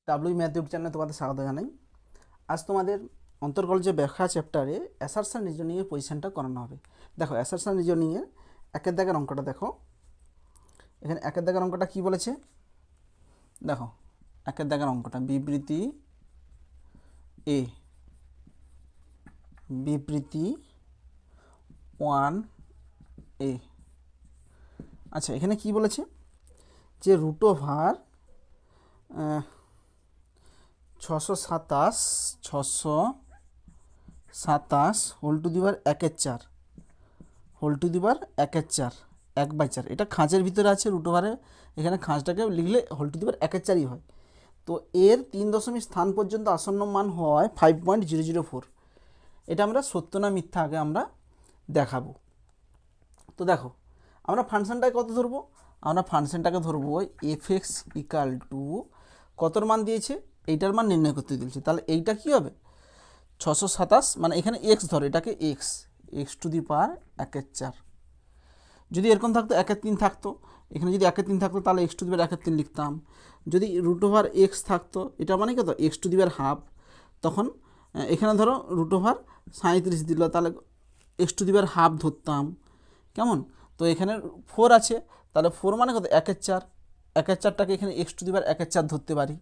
W math YouTube চ্যানেলে তোমাদের স্বাগত জানাই। আজ তোমাদের অন্তর্গল যে ব্যাখ্যা চ্যাপ্টারে অ্যাসারশন রিজনিংয়ের পজিশনটা করানো হবে। দেখো অ্যাসারশন রিজনিংয়ের একের দাগের অঙ্কটা দেখো। এখানে একের দাগের অঙ্কটা কি বলেছে দেখো। একের দাগের অঙ্কটা বিবৃতি এ, বিবৃতি 1A। আচ্ছা, এখানে কি বলেছে যে root over 627 whole to the power 1/4 whole to the power 1/4 1/4। এটা খাঁজের ভিতরে আছে রুট ওভারে, এখানে খাঁজটাকে লিখলে হোল টু দি পাওয়ার 1/4ই হয়। তো এর 3 দশমিক স্থান পর্যন্ত আসন্ন মান হয় 5.004। এটা আমরা সত্য না মিথ্যা আগে আমরা দেখাবো। তো দেখো আমরা ফাংশনটাকে কত ধরবো, আমরা ফাংশনটাকে ধরবো f(x) ইকাল টু কতর মান দিয়েছে, এইটার মান নির্ণয় করতে দিয়েছে। তাহলে এইটা কি হবে 627, মানে এখানে x ধরো, এটাকে x টু দি পাওয়ার 1/4। যদি এরকম থাকতো 1/3 থাকতো, এখানে যদি 1/3 থাকতো তাহলে x টু দি পাওয়ার 1/3 লিখতাম। যদি রুট ওভার এক্স থাকতো, এটা মানে কত x two the power half, তখন এখানে ধরো রুট ওভার 37 দিল, তাহলে x two the power half ধরতাম। কেমন? তো এখানে 4 আছে, তাহলে 4 মানে কত 1/4, 1/4টাকে এখানে x টু দি পাওয়ার 1/4 ধরতে পারি।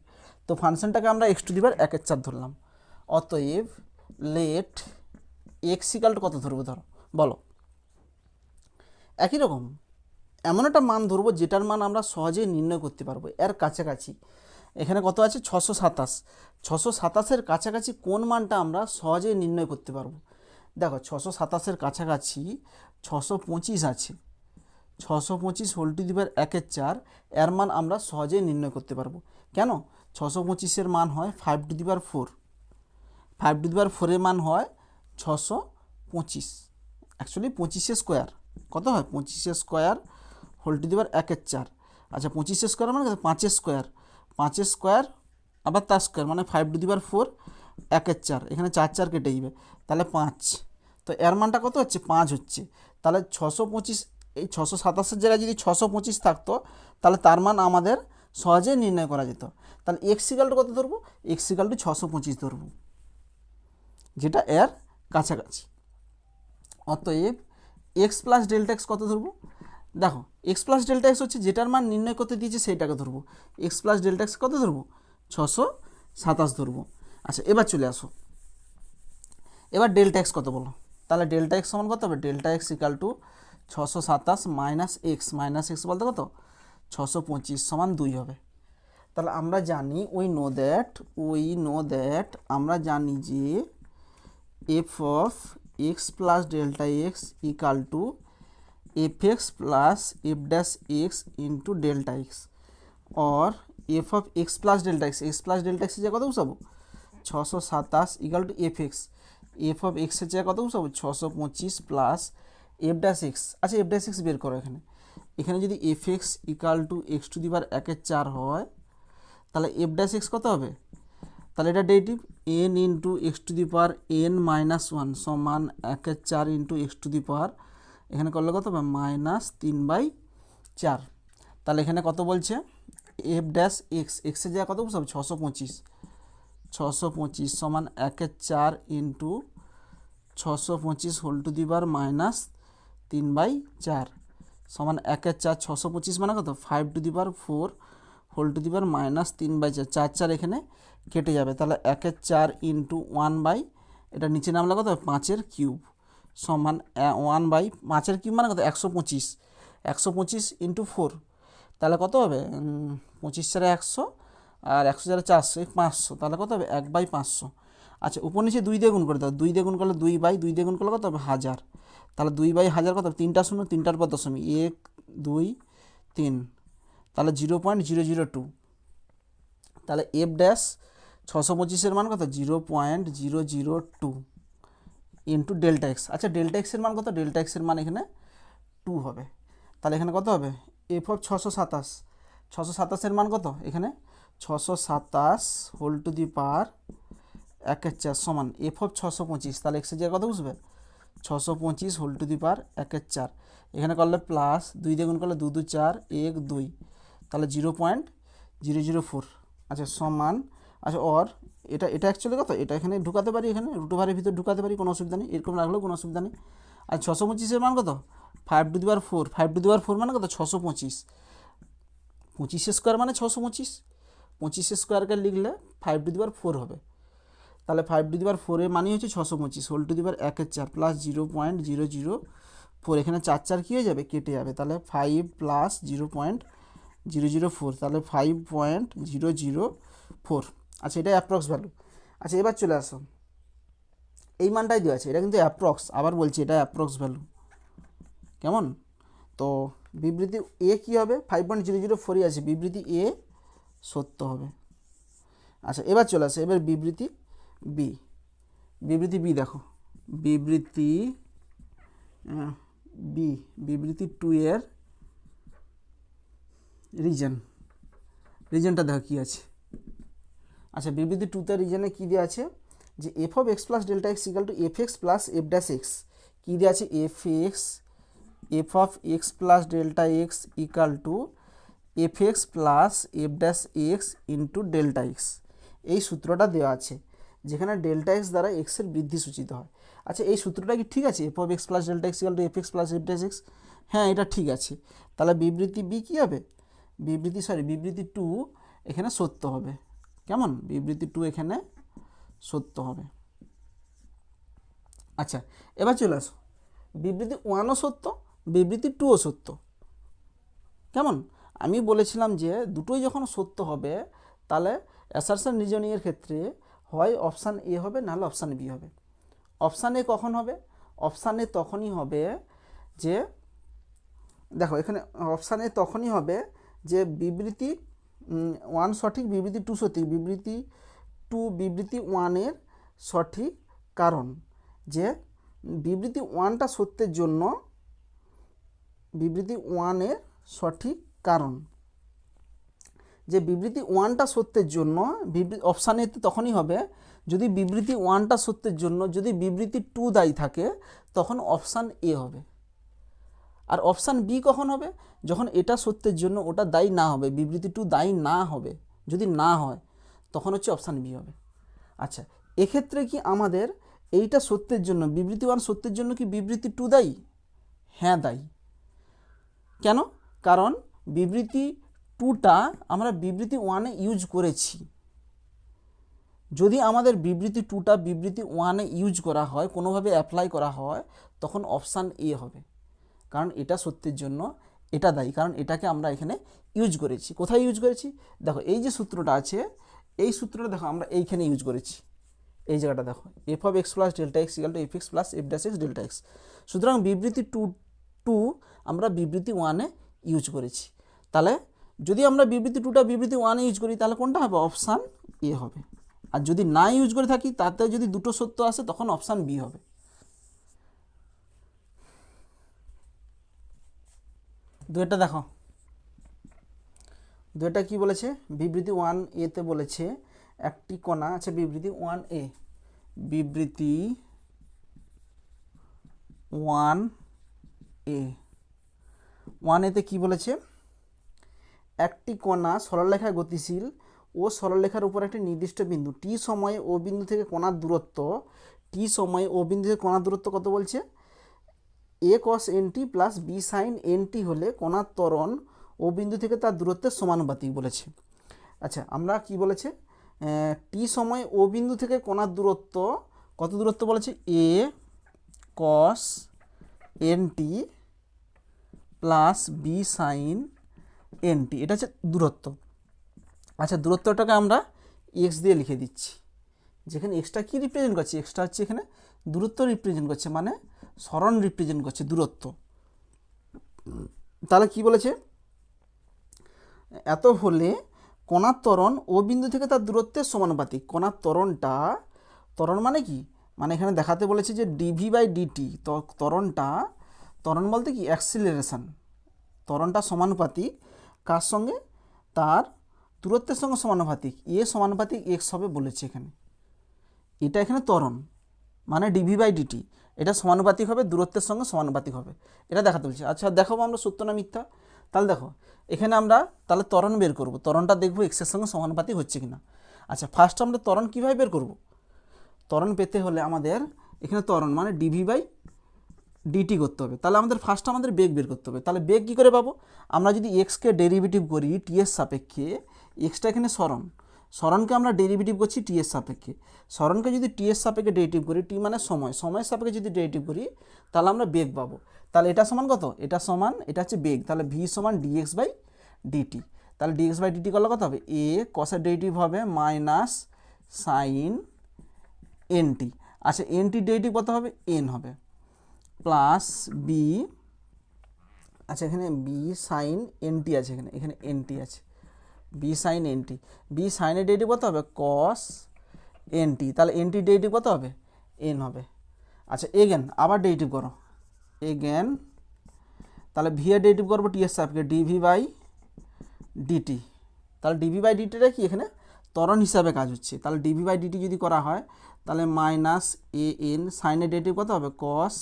তো ফাংশনটাকে আমরা x টু দি পাওয়ার 1/4 ধরলাম। অতএব লেট এক্স ইকাল টু কত ধরবো ধরো বলো। একই রকম এমন একটা মান ধরবো যেটার মান আমরা সহজেই নির্ণয় করতে পারবো, এর কাছাকাছি। এখানে কত আছে 627, 627-এর কাছাকাছি কোন মানটা আমরা সহজেই নির্ণয় করতে পারবো। দেখো 627-এর কাছাকাছি 625 আছে, 625 হোল টু দি পাওয়ার 1/4, এর মান আমরা সহজেই নির্ণয় করতে পারবো। কেন? 625-এর মান হয় 5 to the power 4, 5 to the পাওয়ার 4-এর মান হয় 625, অ্যাকচুয়ালি 25 স্কোয়ার কত হয় 25 square whole to the power 1/4। আচ্ছা 25 স্কোয়ার মানে 5 স্কোয়ার, 5 স্কোয়ার আবার তার স্কোয়ার মানে 5 টু দি পাওয়ার 4 1/4, এখানে 4 কেটে যাবে, তাহলে 5। তো এর মানটা কত হচ্ছে 5 হচ্ছে। তাহলে 625, এই 627-এর জায়গায় যদি 625 থাকতো তাহলে তার মান আমাদের সহজেই নির্ণয় করা যেত। তাহলে এক্স ইকাল টু কত ধরবো, এক্স ইকাল টু 625 ধরবো, যেটা এর কাছাকাছি। অতএব এক্স প্লাস ডেল্টা এক্স কত ধরবো, দেখো এক্স প্লাস ডেল্টা এক্স হচ্ছে যেটার মান নির্ণয় করতে দিয়েছে সেইটাকে ধরবো। এক্স প্লাস ডেল্টা এক্স কত ধরবো 627 ধরবো। আচ্ছা এবার চলে আসো, এবার ডেল্টা এক্স কত বলো। তাহলে ডেল্টা এক্স সমান কত হবে, delta X equal two 627 minus x, minus x বলতে কত 625 সমান 2 হবে। তাহলে আমরা জানি উই নো দ্যাট আমরা জানি যে F of X plus delta X equal to F X plus F dash X into delta X, or F of X plus delta X, X plus delta এক্সের জায়গায় কত বসাবো 627 equal to F X, F of এক্সের জায়গায় কত বসাবো 625 plus F dash X. আচ্ছা F dash X বের করো, এখানে যদি F x equal to X to the power 1/4 হয়, তাহলে এফ ড্যাশ এক্স কত হবে, তাহলে এটা derivative N into x to the power n minus 1 সমান 1/4 ইন্টু এক্স টু দি পাওয়ার, এখানে করলে কত হবে -3/4। তাহলে এখানে কত বলছে এফ ড্যাশ এক্স, এক্সের জায়গায় কত বসাবো 625 সমান 1/4 into 625 whole to the power -3/4 সমান 1/4, 625 মানে কত 5 to the power 4 whole to the power -3/4, 4 এখানে কেটে যাবে, তাহলে 1/4 ইন্টু 1/, এটা নিচে নামলে কত 5-এর কিউব সমান 1/5-এর কিউব মানে কত 125, 125 ইন্টু 4, তাহলে কত হবে 25 × 100 আর 100 × 400 500, তাহলে কত হবে 1/500। আচ্ছা উপর নিচে 2 দিয়ে গুণ করে দাও, 2 দিয়ে গুণ করলে 2/2 দিয়ে গুণ করলে কত হবে 1000, তাহলে 2/1000 কত 3টা শূন্য, 3টার পর দশমিক 1 2 3, তাহলে 0.002। তাহলে এফ ড্যাশ 625-এর মান কত 0.002 ইন্টু ডেল্টা এক্স। আচ্ছা ডেল্টা এক্সের মান কত, ডেল্টা এক্সের মান এখানে 2 হবে। তাহলে এখানে কত হবে এফ অফ 627-এর মান কত, এখানে 627 হোল টু দি পাওয়ার 1/4 সমান এফ অফ 625, তাহলে এক্সের জায়গায় কত বসবে 625 হোল টু দি পাওয়ার 1/4, এখানে করলে প্লাস 2 দিয়ে গুণ করলে 2 2 4 1 2, তাহলে 0.004। আচ্ছা সমান, আচ্ছা অর এটা এটা অ্যাকচুয়ালি কত, এটা এখানে ঢুকাতে পারি, এখানে রুট ওভারের ভিতর ঢুকাতে পারি, কোনো অসুবিধা নেই, এরকম রাখলেও কোনো অসুবিধা নেই। আর 625-এর মান কত, 5^4, 5^4 মানে কত 625, 25 স্কোয়ার মানে 625, 25 স্কোয়ারকে লিখলে 5^4 হবে, তাহলে 5^4 মানে হচ্ছে 625 whole to the power 1/4 plus 0.004, এখানে 4 কী হয়ে যাবে, কেটে যাবে, তাহলে 5 প্লাস 0.004, তাহলে 5.004। আচ্ছা এটা অ্যাপ্রক্স ভ্যালু। আচ্ছা এবার চলে আসো, এই মানটাই দেওয়া আছে, এটা কিন্তু অ্যাপ্রক্স, আবার বলছি এটা অ্যাপ্রক্স ভ্যালু, কেমন? তো বিবৃতি এ কী হবে, 5.004ই আছে, বিবৃতি এ সত্য হবে। আচ্ছা এবার চলে আসে, এবার বিবৃতি বি, বিবৃতি বি দেখো, বিবৃতি বি, বিবৃতি 2 এর রিজনটা দেখো কী আছে। আচ্ছা বিবৃতি 2তে রিজনে কী দেওয়া আছে, যে F of X plus delta X equal to F X plus F dash X, কী দেওয়া আছে, F of X plus delta X equal to F X plus F dash X into delta X, এই সূত্রটা দেওয়া আছে, যেখানে delta x দ্বারা এক্সের বৃদ্ধি সূচিত হয়। আচ্ছা এই সূত্রটা কি ঠিক আছে, F of X plus delta X equal to F X plus F dash x, হ্যাঁ এটা ঠিক আছে, তাহলে বিবৃতি বি কী হবে, বিবৃতি 2 এখানে সত্য হবে, কেমন, বিবৃতি 2 এখানে সত্য হবে। আচ্ছা এবার চলে আসো, বিবৃতি 1ও সত্য, বিবৃতি 2ও সত্য, কেমন? আমি বলেছিলাম যে দুটোই যখন সত্য হবে তাহলে অ্যাসারশন রিজনিংয়ের ক্ষেত্রে হয় অপশান এ হবে, নাহলে অপশান বি হবে। অপশান এ কখন হবে, অপশান এ তখনই হবে যে, দেখো এখানে অপশান এ তখনই হবে যে বিবৃতি 1 সঠিক, বিবৃতি 2 সঠিক, বিবৃতি 1-এর সঠিক কারণ, যে বিবৃতি 1টা সত্যের জন্য, বিবৃতি 1-এর সঠিক কারণ, যে বিবৃতি 1টা সত্যের জন্য অপশান এতে তখনই হবে যদি বিবৃতি 1টা সত্যের জন্য যদি বিবৃতি 2 দায়ী থাকে, তখন অপশান এ হবে। আর অপশান বি কখন হবে, যখন এটা সত্যের জন্য ওটা দায়ী না হবে, বিবৃতি 2 দায়ী না হবে, যদি না হয় তখন হচ্ছে অপশান বি হবে। আচ্ছা এক্ষেত্রে কি আমাদের এইটা সত্যের জন্য, বিবৃতি 1 সত্যের জন্য কি বিবৃতি 2 দায়ী, হ্যাঁ দায়ী, কেন, কারণ বিবৃতি 2টা আমরা বিবৃতি 1-এ ইউজ করেছি, যদি আমাদের বিবৃতি 2টা বিবৃতি 1-এ ইউজ করা হয়, কোনোভাবে অ্যাপ্লাই করা হয়, তখন অপশান এ হবে, কারণ এটা সত্যের জন্য এটা দায়ী, কারণ এটাকে আমরা এখানে ইউজ করেছি। কোথায় ইউজ করেছি, দেখো এই যে সূত্রটা আছে, এই সূত্রটা দেখো আমরা এইখানে ইউজ করেছি, এই জায়গাটা দেখো, F of X plus delta X equal to F X plus F dash x delta x, সুতরাং বিবৃতি 2 আমরা বিবৃতি 1-এ ইউজ করেছি, তাহলে যদি আমরা বিবৃতি 2টা বিবৃতি 1-এ ইউজ করি তাহলে কোনটা হবে, অপশান এ হবে, আর যদি না ইউজ করে থাকি তাতে যদি দুটো সত্য আসে তখন অপশান বি হবে। দুইটা দেখো, দুইটা কি বলেছে, বিবৃতি 1-এতে বলেছে একটি কণা, আচ্ছা বিবৃতি 1-এ, বিবৃতি 1-এতে কি বলেছে, একটি কণা সরলরেখায় গতিশীল ও সরলরেখার উপর একটি নির্দিষ্ট বিন্দু টি সময়ে ও বিন্দু থেকে কণার দূরত্ব, টি সময়ে ও বিন্দু থেকে কণার দূরত্ব কত বলছে, এ কস N T plus B sign N T হলে কণার ত্বরণ ও বিন্দু থেকে তার দূরত্বের সমানুপাতিক বলেছে। আচ্ছা আমরা কি বলেছে, টি সময় ও বিন্দু থেকে কণার দূরত্ব কত দূরত্ব বলেছে, এ কস N T plus B sign N T, এটা হচ্ছে দূরত্ব। আচ্ছা দূরত্বটাকে আমরা এক্স দিয়ে লিখে দিচ্ছি, যেখানে এক্সটা কি রিপ্রেজেন্ট করছে, এক্সটা হচ্ছে এখানে দূরত্ব রিপ্রেজেন্ট করছে, মানে সরণ রিপ্রেজেন্ট করছে দূরত্ব। তাহলে কি বলেছে, এত হলে কণার ত্বরণ ও বিন্দু থেকে তার দূরত্বের সমানুপাতিক। কণার ত্বরণটা, ত্বরণ মানে কি, মানে এখানে দেখাতে বলেছে যে ডিভি বাই ডিটি, ত্বরণ বলতে কি অ্যাক্সিলারেশন, ত্বরণটা সমানুপাতিক কার সঙ্গে, তার দূরত্বের সঙ্গে সমানুপাতিক, এ সমানুপাতিক এক্স হবে বলেছে এখানে, এটা এখানে ত্বরণ মানে ডিভি বাই ডিটি, এটা সমানুপাতিক হবে দূরত্বের সঙ্গে সমানুপাতিক হবে, এটা দেখাতে বলছে। আচ্ছা দেখাবো আমরা সত্য না মিথ্যা, তাহলে দেখো এখানে আমরা তাহলে ত্বরণ বের করব, ত্বরণটা দেখব এক্সের সঙ্গে সমানুপাতিক হচ্ছে কিনা। আচ্ছা ফার্স্ট আমরা ত্বরণ কীভাবে বের করব? ত্বরণ পেতে হলে আমাদের এখানে ত্বরণ মানে ডিভি বাই ডিটি করতে হবে। তাহলে আমাদের ফার্স্ট আমাদের বেগ বের করতে হবে। তাহলে বেগ কী করে পাবো? আমরা যদি এক্সকে ডেরিভেটিভ করি টি এর সাপেক্ষে, এক্সটা এখানে সরণ, সরণকে আমরা ডেরিভেটিভ করছি টি এর সাপেক্ষে, সরণকে যদি টি এর সাপেক্ষে ডেরিভেটিভ করি, টি মানে সময়, সময়ের সাপেক্ষে যদি ডেরিভেটিভ করি তাহলে আমরা বেগ পাবো। তাহলে এটা সমান কত? এটা সমান, এটা হচ্ছে বেগ, তাহলে ভি সমান ডিএক্স বাই ডিটি। তাহলে ডিএক্স বাই ডিটি করলে কত হবে? এ কসের ডেরিভেটিভ হবে মাইনাস সাইন এনটি। আচ্ছা এনটি ডেরিভেটিভ কত হবে? এন হবে, প্লাস বি, আচ্ছা এখানে বি সাইন এনটি আছে, এখানে এখানে এনটি আছে, বি সাইন এনটি, বি সাইনের ডেরিভেটিভ কত হবে? কস এনটি, তাহলে এনটি ডেরিভেটিভ কত হবে? এন হবে। আচ্ছা এগেন আবার ডেরিভেটিভ করো, এগেন তাহলে ভি এর ডেরিভেটিভ করবো টি এর সাপেক্ষে ডিভি বাই ডিটি। তাহলে ডিভি বাই ডিটিটা কি এখানে ত্বরণ হিসাবে কাজ হচ্ছে। তাহলে ডিভি বাই ডিটি যদি করা হয় তাহলে মাইনাস এ এন, সাইনের ডেরিভেটিভ কত হবে? কস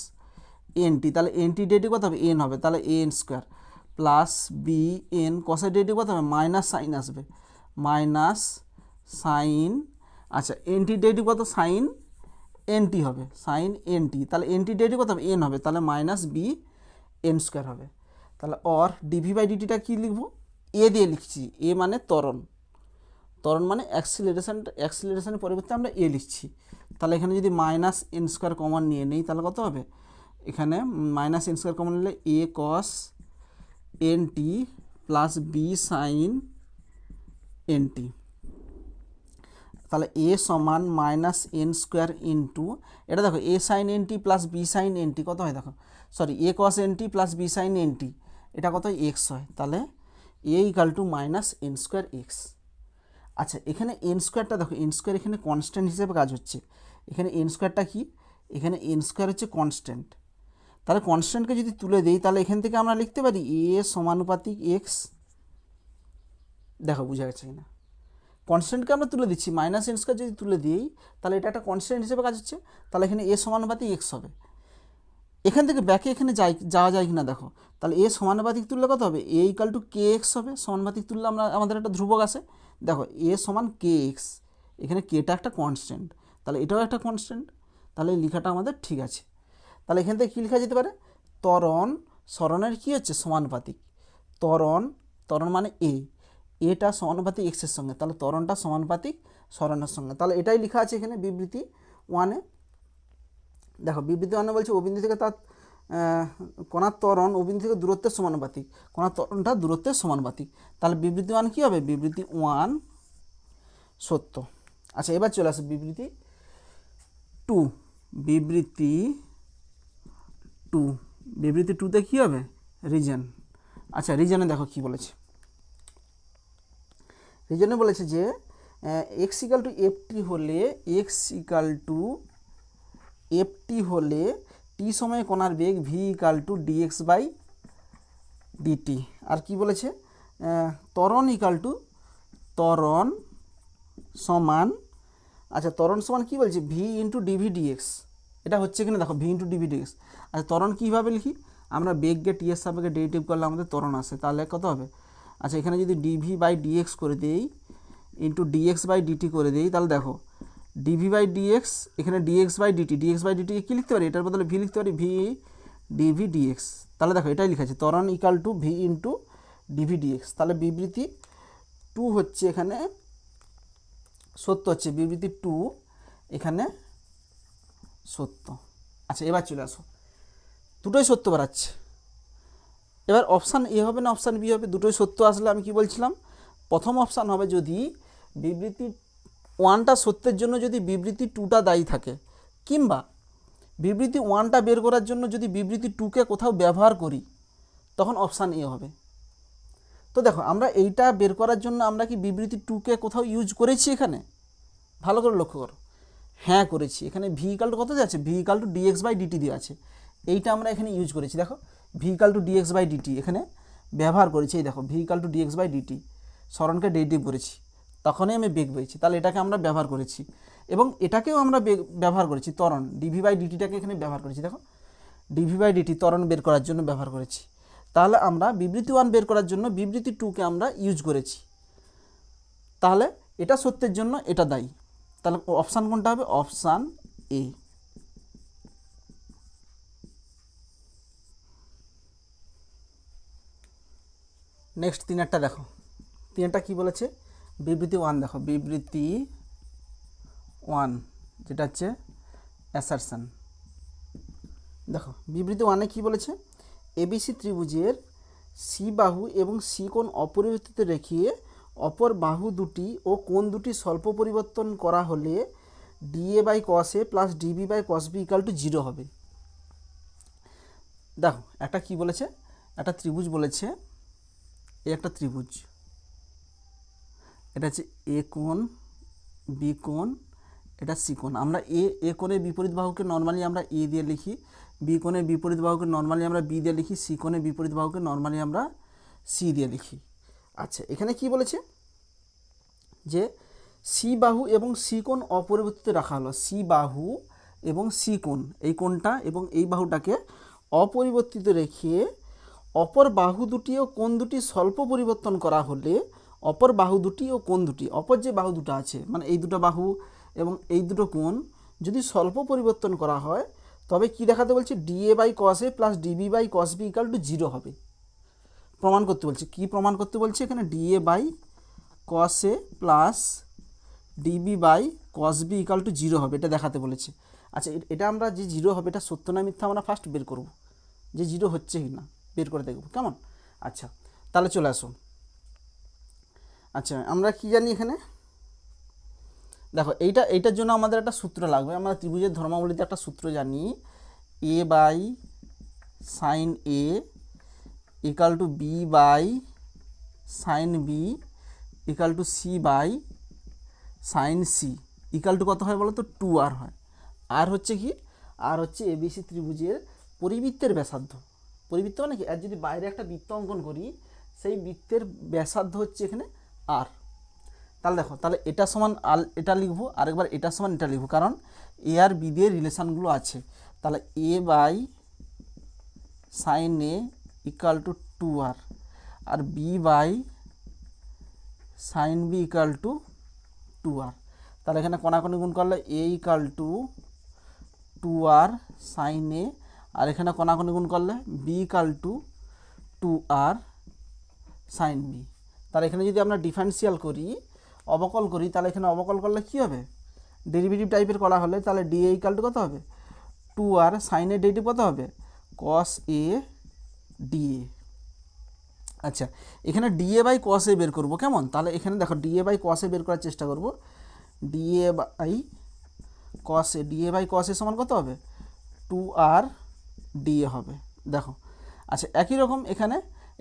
এনটি, তাহলে এনটি ডেরিভেটিভ কত হবে? এন হবে, তাহলে N square, plus B N, কসের ডেরিভেটিভ কত হবে? মাইনাস সাইন আসবে, মাইনাস সাইন, আচ্ছা এনটি ডেরিভেটিভ কত? সাইন এনটি হবে, সাইন এনটি, তাহলে এনটি ডেরিভেটিভ কত হবে? এন হবে, তাহলে মাইনাস বি এন স্কোয়ার হবে। তাহলে অর ডিভি বাই ডিটিটা কী লিখবো? এ দিয়ে লিখছি, এ মানে ত্বরণ, ত্বরণ মানে অ্যাক্সিলারেশনের পরিবর্তে আমরা এ লিখছি। তাহলে এখানে যদি মাইনাস এন স্কোয়ার কমন নিয়ে নিই তাহলে কত হবে? এখানে মাইনাস এন স্কোয়ার কমন নিলে A cos N T plus B sine N T. তাহলে এ সমান মাইনাস এন স্কোয়ার ইন্টু, এটা দেখো A sine N T plus B sine N T কত হয়? দেখো sorry A cos N T plus B sine N T, এটা কত? X হয়, তাহলে A equal to minus N square X. আচ্ছা এখানে এন স্কোয়ারটা দেখো, এন স্কোয়ার এখানে কনস্ট্যান্ট হিসেবে কাজ হচ্ছে। এখানে এন স্কোয়ারটা কি? এখানে এন স্কোয়ার হচ্ছে কনস্ট্যান্ট। তাহলে কনস্ট্যান্টকে যদি তুলে দিই তাহলে এখান থেকে আমরা লিখতে পারি এ সমানুপাতিক এক্স। দেখো বুঝা গেছে কিনা? কনস্ট্যান্টকে আমরা তুলে দিচ্ছি, মাইনাস এন স্কোয়ার যদি তুলে দিই তাহলে এটা একটা কনস্ট্যান্ট হিসেবে কাজ হচ্ছে। তাহলে এখানে এ সমানুপাতিক এক্স হবে। এখান থেকে ব্যাকে এখানে যাওয়া যায় কিনা দেখো, তাহলে এ সমানুপাতিক তুললে কত হবে? এ ইকাল টু কে এক্স হবে, সমানুপাতিক তুললে আমাদের একটা ধ্রুবক আছে, দেখো এ সমান কে এক্স, এখানে কেটা একটা কনস্ট্যান্ট, তাহলে এটাও একটা কনস্ট্যান্ট, তাহলে এই লেখাটা আমাদের ঠিক আছে। তাহলে এখান থেকে কী লেখা যেতে পারে? ত্বরণ সরণের কী হচ্ছে? সমানুপাতিক। ত্বরণ, ত্বরণ মানে এটা সমানুপাতিক এক্সের সঙ্গে, তাহলে ত্বরণটা সমানুপাতিক সরণের সঙ্গে। তাহলে এটাই লেখা আছে এখানে বিবৃতি ওয়ানে। দেখো বিবৃতি ওয়ানে বলছে অবিন্দু থেকে তার কণার ত্বরণ অবিন্দু থেকে দূরত্বের সমানুপাতিক, কণার ত্বরণটা দূরত্বের সমানুপাতিক। তাহলে বিবৃতি ওয়ান কী হবে? বিবৃতি ওয়ান সত্য। আচ্ছা এবার চলে আসে বিবৃতি টু। বিবৃতি টু, বিবৃতি টুতে কী হবে? রিজন। আচ্ছা রিজনে দেখো কী বলেছে, রিজনে বলেছে যে এক্স ইকাল টু এফটি হলে, এক্স ইকাল টু এফটি হলে টি সময়ে কণার বেগ V equal to D X by D T. আর কি বলেছে? ত্বরণ ইকাল টু, ত্বরণ সমান, আচ্ছা ত্বরণ সমান কী বলছে? V into dv dx. এটা হচ্ছে কিনা দেখো, ভি ইন্টু ডিভি ডিএক্স। আচ্ছা ত্বরণ কীভাবে লিখি? আমরা বেগকে টি এর সাপেক্ষে ডেরিভেটিভ করলে আমাদের ত্বরণ আসে, তাহলে কত হবে? আচ্ছা এখানে যদি ডিভি বাই ডিএক্স করে দিই ইন্টু ডিএক্স বাই ডিটি করে দিই, তাহলে দেখো ডিভি বাই ডিএক্স, এখানে D X by D T, D X by D T কী লিখতে পারি? এটার বদলে ভি লিখতে পারি, ভি ডিভি ডিএক্স। তাহলে দেখো এটাই লিখা আছে ত্বরণ equal to v into dv dx. তাহলে বিবৃতি টু হচ্ছে এখানে সত্য হচ্ছে, বিবৃতি টু এখানে সত্য। আচ্ছা এবার চলে আসো, দুটোই সত্য বাড়াচ্ছে। এবার অপশান এ হবে না অপশান বি হবে? দুটোই সত্য আসলে আমি কি বলছিলাম, প্রথম অপশান হবে যদি বিবৃতি ওয়ানটা সত্যের জন্য যদি বিবৃতি টুটা দায়ী থাকে, কিংবা বিবৃতি ওয়ানটা বের করার জন্য যদি বিবৃতি টুকে কোথাও ব্যবহার করি, তখন অপশান এ হবে। তো দেখো আমরা এইটা বের করার জন্য আমরা কি বিবৃতি টুকে কোথাও ইউজ করেছি? এখানে ভালো করে লক্ষ্য করো, হ্যাঁ করেছি। এখানে ভি ইকাল টু কত দেওয়া আছে? V equal to D X by D T দেওয়া আছে, এইটা আমরা এখানে ইউজ করেছি। দেখো V equal to D X by D T এখানে ব্যবহার করেছি, এই দেখো V equal to D X by D T, সরণকে ডেরিভেটিভ করেছি, তখনই আমি বেগ পেয়েছি, তাহলে এটাকে আমরা ব্যবহার করেছি। এবং এটাকেও আমরা ব্যবহার করেছি, ত্বরণ ডিভি বাই ডিটিটাকে এখানে ব্যবহার করেছি। দেখো ডিভি বাই ডিটি ত্বরণ বের করার জন্য ব্যবহার করেছি। তাহলে আমরা বিবৃতি 1 বের করার জন্য বিবৃতি 2কে আমরা ইউজ করেছি, তাহলে এটা সত্যের জন্য এটা দায়ী। তাহলে অপশান কোনটা হবে? Option A. নেক্সট 3-টা দেখো, 3-টা কী বলেছে? বিবৃতি 1 দেখো, বিবৃতি 1 যেটা হচ্ছে অ্যাসারশন। দেখো বিবৃতি 1-এ কী বলেছে? এবিসি ত্রিভুজের সি বাহু এবং সি কোণ অপরিবর্তিত রেখে অপর বাহু দুটি ও কোণ দুটি স্বল্প পরিবর্তন করা হলে da by cos a plus db by cos b equal to 0 হবে। দেখো একটা কি বলেছে? একটা ত্রিভুজ বলেছে, এই একটা ত্রিভুজ, এটা হচ্ছে এ কোণ, বি কোণ, এটা সি কোণ। আমরা এ কোণের বিপরীত বাহুকে নর্মালি আমরা এ দিয়ে লিখি, বি কোণের বিপরীত বাহুকে নর্মালি আমরা বি দিয়ে লিখি, সি কোণের বিপরীত বাহুকে নর্মালি আমরা সি দিয়ে লিখি। আচ্ছা এখানে কি বলেছে? যে সি বাহু এবং সি কোণ অপরিবর্তিত রাখা হলো। সি বাহু এবং সি কোণ, এই কোণটা এবং এই বাহুটাকে অপরিবর্তিত রেখে অপর বাহু দুটি ও কোণ দুটি স্বল্প পরিবর্তন করা হলে অপর বাহু দুটি ও কোণ দুটি, অপর যে বাহু দুটো আছে মানে এই দুটো বাহু এবং এই দুটো কোণ যদি স্বল্প পরিবর্তন করা হয় তবে কি দেখাতে বলছে? Da by cos a plus db by cos b equal to 0 হবে। প্রমাণ করতে বলছে। কি প্রমাণ করতে বলছে? এখানে da by cos a plus db by cos b equal to 0 হবে, এটা দেখাতে বলেছে। আচ্ছা এটা আমরা যে 0 হবে এটা সত্য না মিথ্যা আমরা ফার্স্ট বের করব, যে 0 হচ্ছে কি না বের করে দেখব, কেমন? আচ্ছা তাহলে চলে আসো। আচ্ছা আমরা কি জানি এখানে? দেখো এইটার জন্য আমাদের একটা সূত্র লাগবে। আমরা ত্রিভুজের ধর্মাবলীতে একটা সূত্র জানি, A by sine A equal to B by sine B equal to C by sine C equal to কত হয় বলো তো? 2r হয়। আর হচ্ছে কি? আর হচ্ছে এবিসি ত্রিভুজের পরিবৃত্তের ব্যাসার্ধ। পরিবৃত্ত মানে কি? আর যদি বাইরে একটা বৃত্ত অঙ্কন করি সেই বৃত্তের ব্যাসার্ধ হচ্ছে এখানে আর। তাহলে দেখো, তাহলে এটা সমান এটা লিখবো, আরেকবার এটা সমান এটা লিখবো, কারণ এ আর বি দিয়ে রিলেশানগুলো আছে। তাহলে A by sine A equal to 2r আর B by sine B equal to 2r। তাহলে এখানে কোনাকুনি গুণ করলে A equal to 2r sine A, আর এখানে কোনাকুনি গুণ করলে B equal to 2r sine B. তাহলে এখানে যদি আমরা ডিফারেন্সিয়াল করি, অবকল করি, তাহলে এখানে অবকল করলে কী হবে? ডেরিভেটিভ টাইপের করা হলে তাহলে ডিএ ইকাল টু কত হবে? 2r সাইন এ ডেরিভেটিভ কত হবে? কস এ ডিএ। আচ্ছা এখানে ডিএ বাই কস এ বের করবো, কেমন? তাহলে এখানে দেখো ডিএ বাই কস এ বের করার চেষ্টা করব। D A by cos A, D A by cos A সমান কত হবে? 2r ডিএ হবে। দেখো আচ্ছা একই রকম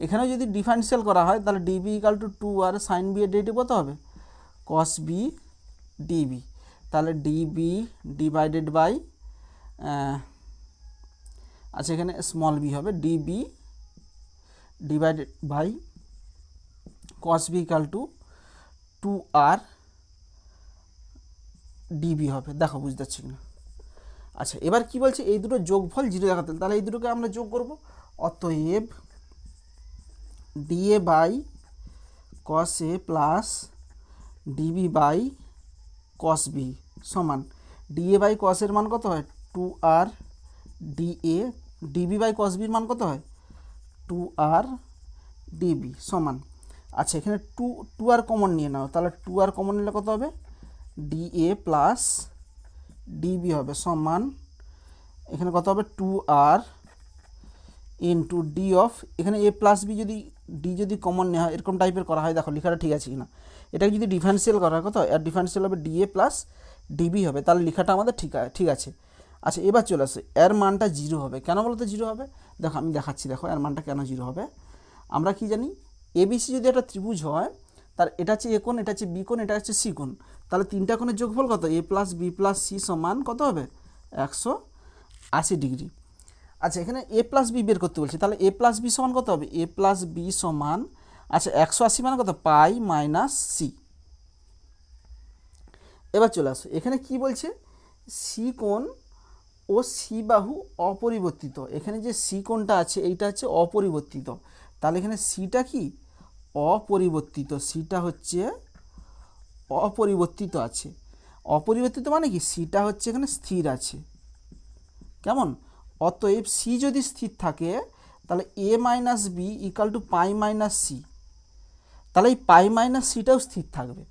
এখানেও যদি ডিফারেন্সিয়াল করা হয় তাহলে db equal to 2r sine b এর ডেরিভেটিভ কত হবে? Cos b db. তাহলে ডিবি ডিভাইডেড বাই আচ্ছা এখানে স্মল বি হবে, db divided by cos b equal to 2r db হবে। দেখো বুঝতে পারছি কিনা? আচ্ছা এবার কি বলছে? এই দুটো যোগফল 0 দেখাতে, তাহলে এই দুটোকে আমরা যোগ করব। অতএব da by cos a plus db by cos b সমান ডিএ বাই কস এর মান কত হয়? 2r ডিএ, ডিবি বাই কস বির মান কত হয়? 2r ডিবি সমান। আচ্ছা এখানে 2r কমন নিয়ে নাও, তাহলে 2r কমন নিলে কত হবে? ডিএ প্লাস ডিবি হবে সমান, এখানে কত হবে? 2r ইন্টু ডি অফ, এখানে এ প্লাস বি যদি ডি যদি কমন নেওয়া হয় এরকম টাইপের করা হয়, দেখো লেখাটা ঠিক আছে কিনা? এটাকে যদি ডিফারেন্সিয়াল করা হয় কত হয়? আর ডিফারেন্সিয়াল হবে ডিএ প্লাস ডিবি হবে, তাহলে লেখাটা আমাদের ঠিক আছে। আচ্ছা এবার চলে আসে, এর মানটা 0 হবে। কেন বলতে 0 হবে? দেখো আমি দেখাচ্ছি, দেখো এর মানটা কেন 0 হবে। আমরা কি জানি? এবিসি যদি একটা ত্রিভুজ হয় তার এটা হচ্ছে এ কোণ, এটা হচ্ছে বি কোণ, এটা হচ্ছে সি কোণ, তাহলে তিনটা কোণের যোগফল কত? এ প্লাস বি প্লাস সি সমান কত হবে? 180 ডিগ্রি। আচ্ছা এখানে এ প্লাস বি বের করতে বলছি, তাহলে এ প্লাস বি সমান কত হবে? এ প্লাস বি সমান, আচ্ছা 180 মানে কত? পাই মাইনাস সি। এবার চলে আসো, এখানে কি বলছে? সি কোণ ও সি বাহু অপরিবর্তিত, এখানে যে সি কোণটা আছে এইটা হচ্ছে অপরিবর্তিত, তাহলে এখানে সিটা কি অপরিবর্তিত, সিটা হচ্ছে অপরিবর্তিত আছে। অপরিবর্তিত মানে কি সিটা হচ্ছে এখানে স্থির আছে, কেমন? অতএব সি যদি স্থির থাকে তাহলে A minus B equal to pi minus C, তাহলে এই পাই মাইনাস সিটাও স্থির থাকবে।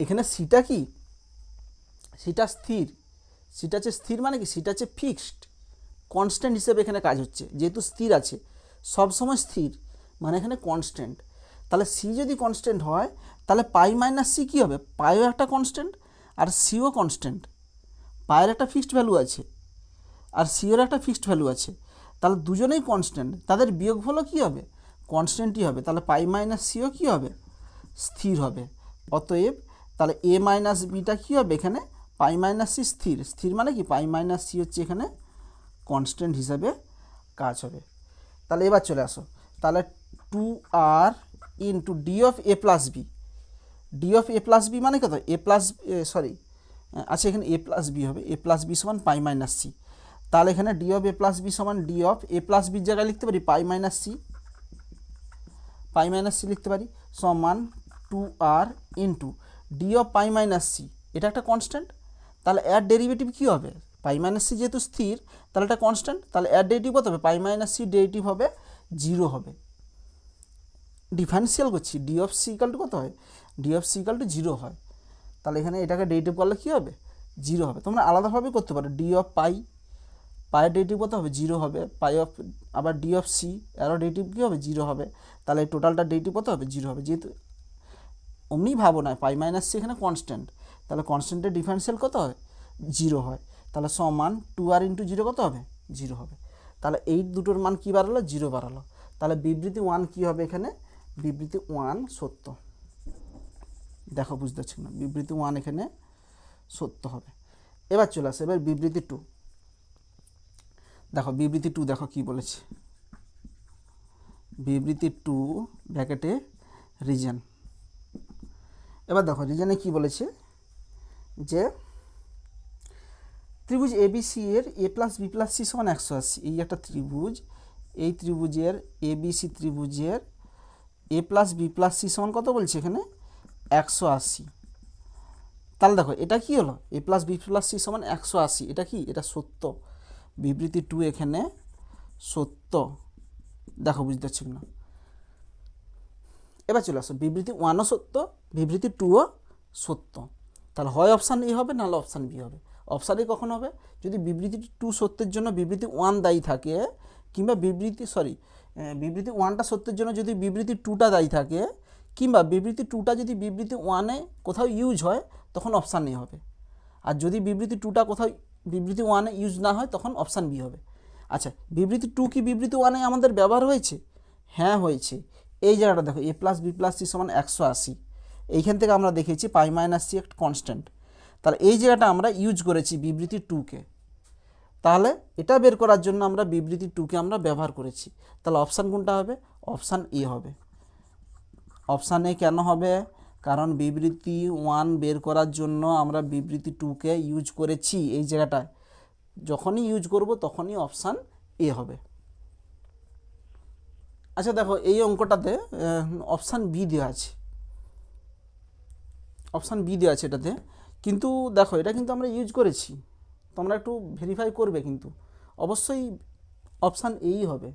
এখানে সিটা কি, সিটা স্থির, সিটা হচ্ছে স্থির মানে কি সিটা হচ্ছে ফিক্সড, কনস্ট্যান্ট হিসেবে এখানে কাজ হচ্ছে, যেহেতু স্থির আছে সবসময় স্থির মানে এখানে কনস্ট্যান্ট। তাহলে সি যদি কনস্ট্যান্ট হয় তাহলে পাই মাইনাস সি কী হবে, পাইও একটা কনস্ট্যান্ট আর সিও কনস্ট্যান্ট, পায়ের একটা ফিক্সড ভ্যালু আছে আর সিওর একটা ফিক্সড ভ্যালু আছে, তাহলে দুজনেই কনস্ট্যান্ট, তাদের বিয়োগফলও কী হবে, কনস্ট্যান্টই হবে, তাহলে পাই মাইনাস সিও কী হবে, স্থির হবে। অতএব তাহলে এ মাইনাস বিটা কী হবে, এখানে পাই মাইনাস সি স্থির, স্থির মানে কি পাই মাইনাস সি হচ্ছে এখানে কনস্ট্যান্ট হিসাবে কাজ হবে। তাহলে এবার চলে আসো, তাহলে 2r into d of a plus b, d of a plus b মানে কত, এ প্লাস সরি আচ্ছা এখানে এ প্লাস বি হবে, এ প্লাস বি সমান পাই মাইনাস সি, তাহলে এখানে d of a plus b সমান ডি অফ এ প্লাস বির জায়গায় লিখতে পারি pi minus c, pi minus c লিখতে পারি, সমান 2r into d of pi minus c, এটা একটা কনস্ট্যান্ট, তাহলে এর ডেরিভেটিভ কী হবে, পাই মাইনাস সি যেহেতু স্থির তাহলে এটা কনস্ট্যান্ট, তাহলে এর ডেরিভেটিভ কত হবে, পাই মাইনাস সি ডেরিভেটিভ হবে 0 হবে। ডিফারেন্সিয়াল করছি, d of c equal to কত হয়, d of c equal to 0 হয়, তাহলে এখানে এটাকে ডেরিভেটিভ করলে কী হবে 0 হবে। তোমরা আলাদাভাবে করতে পারো, ডি অফ পাই, পায়ের ডেরিভেটিভ কত হবে 0 হবে, পাই অফ আবার ডি অফ সি এরও ডেরিভেটিভ কী হবে 0 হবে, তাহলে এই টোটালটা ডেরিভেটিভ কত হবে 0 হবে, যেহেতু অমনি ভাবো না পাই মাইনাস সি এখানে কনস্ট্যান্ট, তাহলে কনস্ট্যান্টের ডিফারেন্সিয়াল কত হয় 0 হয়, তাহলে সমান 2r ইন্টু 0 কত হবে 0 হবে, তাহলে এই দুটোর মান কী বাড়ালো 0 বাড়ালো, তাহলে বিবৃতি 1 কী হবে, এখানে বিবৃতি 1 সত্য, দেখো বুঝতে পারছি না, বিবৃতি 1 এখানে সত্য হবে। এবার চলে আসে এবার বিবৃতি 2, দেখো বিবৃতি 2 দেখো কি বলেছে, বিবৃতি 2 ব্র্যাকেটে রিজন, এবার দেখো রিজনে কি বলেছে যে ত্রিভুজ এবিসি এর এ প্লাস বি প্লাস সি সমান 180, এই একটা ত্রিভুজ, এই ত্রিভুজের এবিসি ত্রিভুজের এ প্লাস বি প্লাস সি সমান কত বলছে এখানে 180, তাহলে দেখো এটা কি হলো এ প্লাস বি প্লাস সি সমান 180, এটা কি এটা সত্য, বিবৃতি 2 এখানে সত্য, দেখো বুঝতে পারছি না। এবার চলে আসো বিবৃতি 1ও সত্য, বিবৃতি 2ও সত্য, তাহলে হয় অপশান এ হবে নাহলে অপশান বি হবে। অপশান এ কখন হবে, যদি বিবৃতি 2 সত্যের জন্য বিবৃতি 1 দায়ী থাকে, কিংবা বিবৃতি বিবৃতি 1টা সত্যের জন্য যদি বিবৃতি 2টা দায়ী থাকে, কিংবা বিবৃতি 2টা যদি বিবৃতি 1-এ কোথাও ইউজ হয় তখন অপশান এ হবে, আর যদি বিবৃতি 2টা কোথাও বিবৃতি 1-এ ইউজ না হয় তখন অপশান বি হবে। আচ্ছা বিবৃতি 2 কি বিবৃতি 1-এ আমাদের ব্যবহার হয়েছে, হ্যাঁ হয়েছে, এই জায়গাটা দেখো এ প্লাস বি প্লাস সি সমান 180, এইখান থেকে আমরা দেখেছি পাই মাইনাস সি একটা কনস্ট্যান্ট, তাহলে এই জায়গাটা আমরা ইউজ করেছি বিবৃতি 2-কে, তাহলে এটা বের করার জন্য আমরা বিবৃতি 2-কে আমরা ব্যবহার করেছি, তাহলে অপশান কোনটা হবে, অপশান এ হবে। অপশান এ কেন হবে, কারণ বিবৃতি 1 বের করার জন্য আমরা বিবৃতি 2-কে ইউজ করেছি, এই জায়গাটায় যখনই ইউজ করব তখনই অপশান এ হবে। আচ্ছা দেখো এই অঙ্কটাতে অপশান বি দেওয়া আছে, অপশান বি দেওয়া আছে এটাতে, কিন্তু দেখো এটা কিন্তু আমরা ইউজ করেছি, তোমরা একটু ভেরিফাই করবে, কিন্তু অবশ্যই অপশান এই হবে,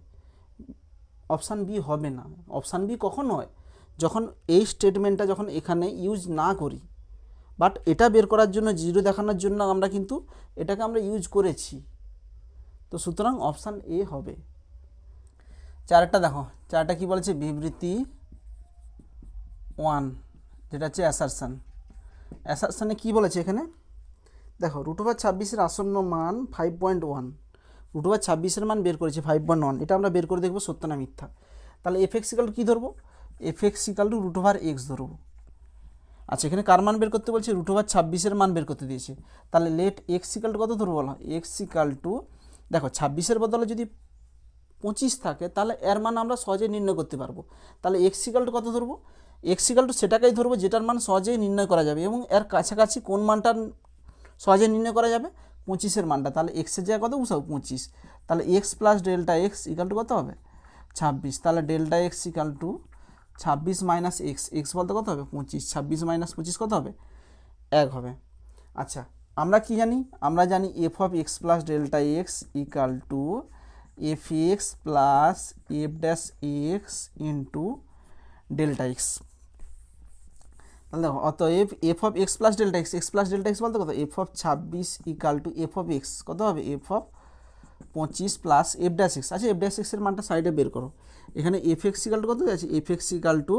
অপশান বি হবে না। অপশান বি কখন হয়, যখন এই স্টেটমেন্টটা যখন এখানে ইউজ না করি, বাট এটা বের করার জন্য 0 দেখানোর জন্য আমরা কিন্তু এটাকে আমরা ইউজ করেছি, তো সুতরাং অপশান এ হবে। চারটা দেখো, চারটা কি বলেছে, বিবৃতি 1 যেটা হচ্ছে অ্যাসারশন, অ্যাসারশনে কী বলেছে এখানে দেখো √26-এর আসন্ন মান 5.1, √26-এর মান বের করেছে 5.1, এটা আমরা বের করে দেখবো সত্য না মিথ্যা। তাহলে এফ(x) = কী ধরবো, এফ(x) = √x ধরবো। আচ্ছা এখানে কার মান বের করতে বলছে, √26-এর মান বের করতে দিয়েছে, তাহলে লেট x = কত ধরবো বলো, x = দেখো 26-এর বদলে যদি 25 থাকে তাহলে এর মান আমরা সহজেই নির্ণয় করতে পারবো, তাহলে x = কত ধরবো, x = সেটাকেই ধরবো যেটার মান সহজেই নির্ণয় করা যাবে এবং এর কাছাকাছি কোন মানটার সহজে নির্ণয় করা যাবে 25-এর মানটা। তাহলে এক্সের জায়গায় কত বসাবো 25, তাহলে x plus delta X equal to কত হবে 26, তাহলে delta X equal two 26 minus x, x বলতে কত হবে 25, 26 মাইনাস 25 কত হবে 1 হবে। আচ্ছা আমরা কি জানি, আমরা জানি F of X plus delta X equal to F X plus F dash X into delta x. তাহলে দেখো অতএব F of X plus delta X, X plus delta x বলতে কত F of 26 equal to f of x কত হবে F of 25 plus F dash X. আচ্ছা F dash এক্সের মানটা সাইডে বের করো, এখানে এফ এক্স ইকাল টু কত আছে f x equal to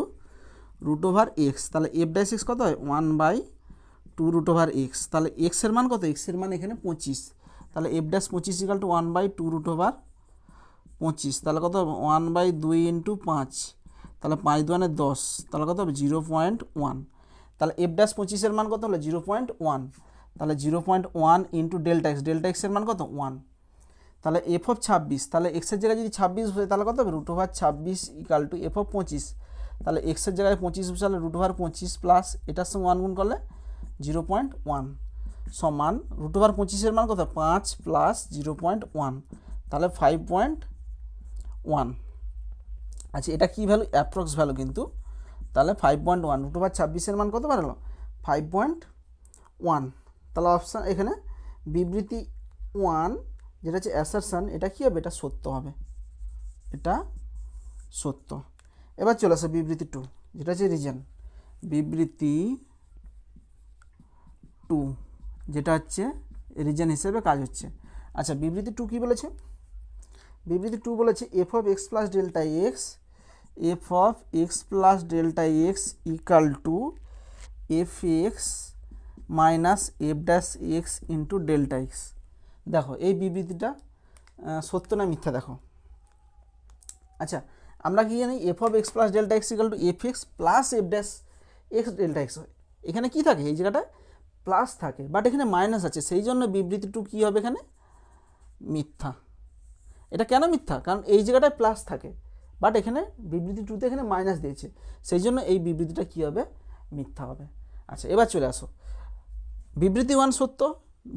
root over x, তাহলে এফ ড্যাশ এক্স কত হয় 1/2 রুট ওভার এক্স, তাহলে এক্সের মান কত এক্সের মান এখানে 25, তাহলে f dash 25 equal to 1/2 root over 25, তাহলে কত হবে 1/2 ইন্টু 5, তাহলে 5 2 10, তাহলে কত হবে 0.1, তাহলে এফ ড্যাশ 25-এর মান কত হলো 0.1, তাহলে 0.1 ইন্টু ডেল্টা এক্স, ডেল্টা এক্সের মান কত 1, তাহলে এফ অফ 26, তাহলে এক্সের জায়গায় যদি 26 বসে তাহলে কত হবে root over 26 equal to f of 25, তাহলে এক্সের জায়গায় 25 বসালে রুট ওভার 25 প্লাস এটার সঙ্গে 1 গুণ করলে 0.1 সমান রুট ওভার 25-এর মান কত 5 প্লাস 0.1, তাহলে 5.1। আচ্ছা এটা কী ভ্যালু অ্যাপ্রক্স ভ্যালু কিন্তু, তাহলে 5.1 রুট ওভার 26-এর মান কত বাড়ালো 5.1, তাহলে অপশান এখানে বিবৃতি 1 যেটা হচ্ছে অ্যাসারশন, এটা কী হবে এটা সত্য হবে, এটা সত্য। এবার চলে আসে বিবৃতি 2 যেটা হচ্ছে রিজন, বিবৃতি 2 যেটা হচ্ছে রিজন হিসেবে কাজ হচ্ছে। আচ্ছা বিবৃতি 2 কী বলেছে, বিবৃতি 2 বলেছে F of X plus delta x, F of X plus delta X equal to F x minus F dash X into delta x. দেখো এই বিবৃতিটা সত্য না মিথ্যা দেখো। আচ্ছা আমরা কি জানি F of X plus delta X equal to F X plus F dash x delta x হয়, এখানে কি থাকে এই জায়গাটায় প্লাস থাকে, বাট এখানে মাইনাস আছে, সেই জন্য বিবৃতি 2 কী হবে এখানে মিথ্যা। এটা কেন মিথ্যা, কারণ এই জায়গাটায় প্লাস থাকে বাট এখানে বিবৃতি 2তে এখানে মাইনাস দিয়েছে, সেই জন্য এই বিবৃতিটা কী হবে মিথ্যা হবে। আচ্ছা এবার চলে আসো, বিবৃতি 1 সত্য,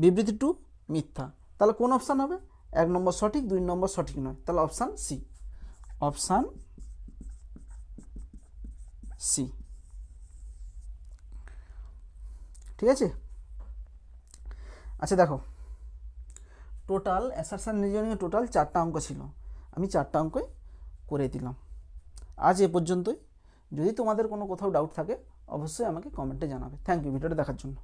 বিবৃতি 2 মিথ্যা, তাহলে কোন অপশান হবে 1 নম্বর সঠিক 2 নম্বর সঠিক নয়, তাহলে অপশান সি, অপশান সি। ঠিক আছে। আচ্ছা দেখো টোটাল অ্যাসারশন রিজনিংয়ে টোটাল 4টা অঙ্ক ছিল, আমি 4টা অঙ্কই করে দিলাম। আজ এ পর্যন্তই, যদি তোমাদের কোনো কোথাও ডাউট থাকে অবশ্যই আমাকে কমেন্টে জানাবে। থ্যাংক ইউ ভিডিওটা দেখার জন্য।